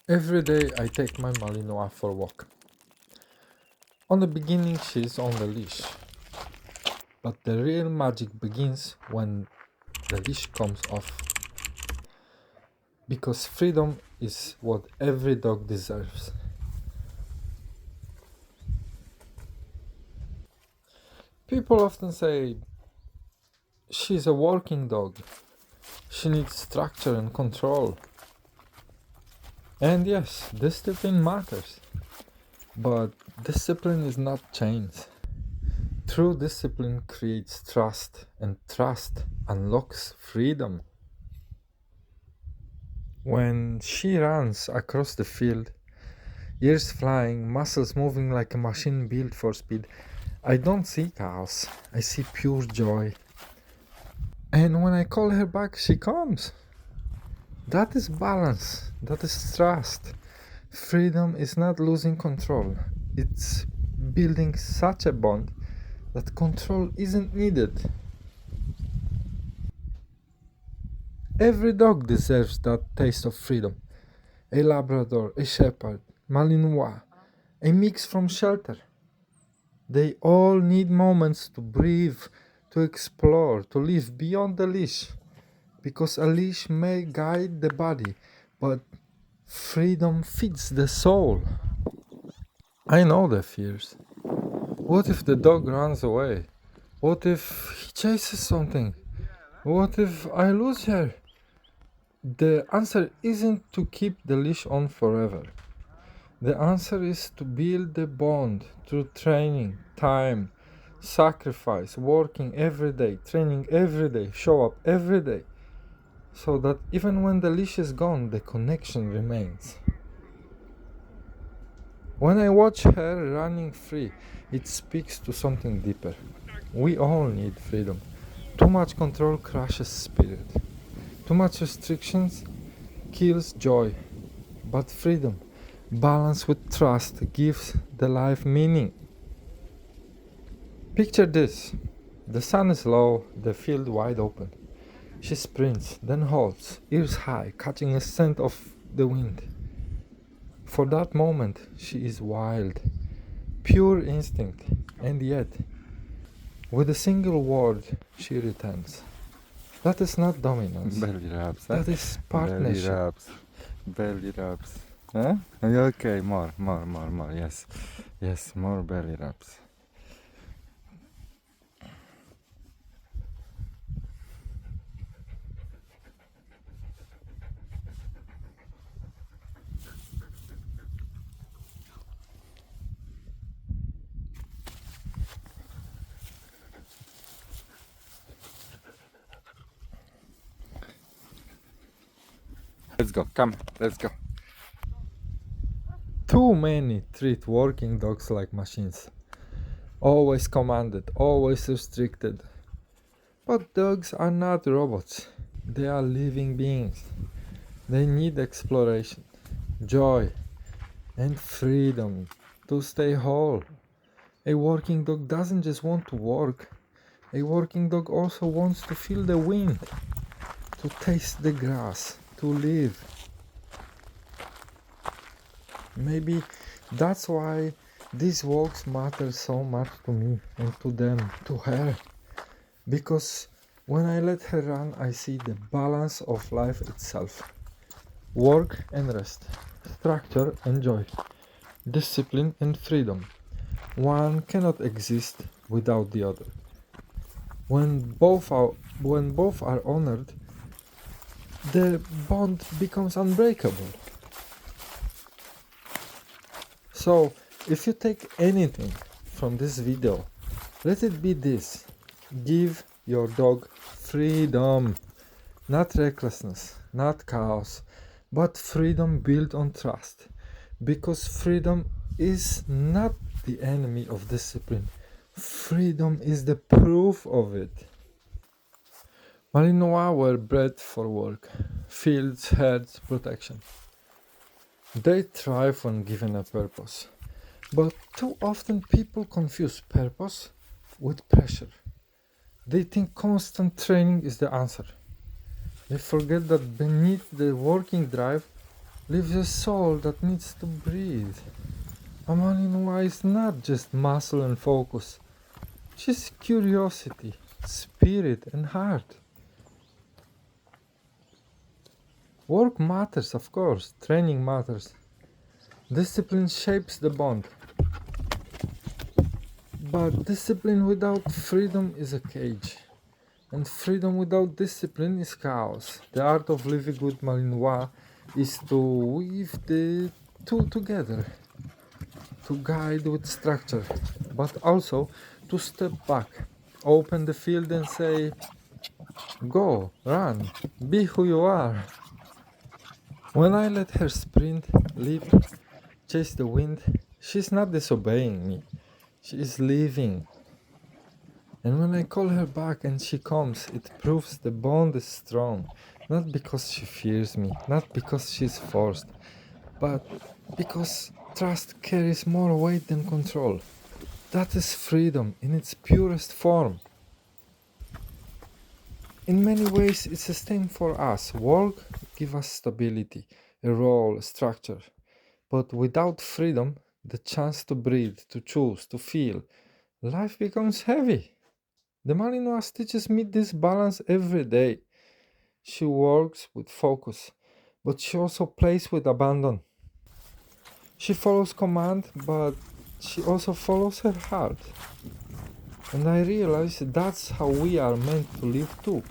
Every day I take my Malinois for a walk. On the beginning she's on the leash, but the real magic begins when the leash comes off. Because freedom is what every dog deserves. People often say she's a working dog. She needs structure and control. And yes, discipline matters. But discipline is not chains. True discipline creates trust, and trust unlocks freedom. When she runs across the field, ears flying, muscles moving like a machine built for speed, I don't see chaos, I see pure joy. And when I call her back, she comes. That is balance, that is trust. Freedom is not losing control, it's building such a bond that control isn't needed. Every dog deserves that taste of freedom. A Labrador, a Shepherd, Malinois, a mix from shelter. They all need moments to breathe, to explore, to live beyond the leash. Because a leash may guide the body, but freedom feeds the soul. I know the fears. What if the dog runs away? What if he chases something? What if I lose her? The answer isn't to keep the leash on forever. The answer is to build the bond through training, time, sacrifice, working every day, training every day, show up every day, so that even when the leash is gone, the connection remains. When I watch her running free, it speaks to something deeper. We all need freedom. Too much control crushes spirit. Too much restrictions kills joy. But freedom, balanced with trust, gives the life meaning. Picture this. The sun is low, the field wide open. She sprints, then halts, ears high, catching a scent of the wind. For that moment, she is wild, pure instinct, and yet, with a single word, she returns. That is not dominance. Belly rubs, That is partnership. Belly rubs. Huh? Okay, more, yes. Yes, more belly rubs. Let's go, come, let's go. Too many treat working dogs like machines. Always commanded, always restricted. But dogs are not robots. They are living beings. They need exploration, joy, and freedom to stay whole. A working dog doesn't just want to work. A working dog also wants to feel the wind, to taste the grass, to live. Maybe that's why these walks matter so much to me and to them, to her. Because when I let her run, I see the balance of life itself. Work and rest, structure and joy, discipline and freedom. One cannot exist without the other. When both are honored, the bond becomes unbreakable. So, if you take anything from this video, let it be this. Give your dog freedom. Not recklessness, not chaos, but freedom built on trust. Because freedom is not the enemy of discipline. Freedom is the proof of it. Malinois were bred for work, fields, herds, protection. They thrive when given a purpose. But too often people confuse purpose with pressure. They think constant training is the answer. They forget that beneath the working drive lives a soul that needs to breathe. A Malinois is not just muscle and focus. She's curiosity, spirit, and heart. Work matters, of course, training matters. Discipline shapes the bond. But discipline without freedom is a cage. And freedom without discipline is chaos. The art of living with Malinois is to weave the two together, to guide with structure, but also to step back, open the field and say, go, run, be who you are. When I let her sprint, leap, chase the wind, she's not disobeying me, she is living. And when I call her back and she comes, it proves the bond is strong, not because she fears me, not because she's forced, but because trust carries more weight than control. That is freedom in its purest form. In many ways, it's the same for us. Work gives us stability, a role, a structure. But without freedom, the chance to breathe, to choose, to feel, life becomes heavy. The Malinois teaches me this balance every day. She works with focus, but she also plays with abandon. She follows command, but she also follows her heart. And I realize that's how we are meant to live too.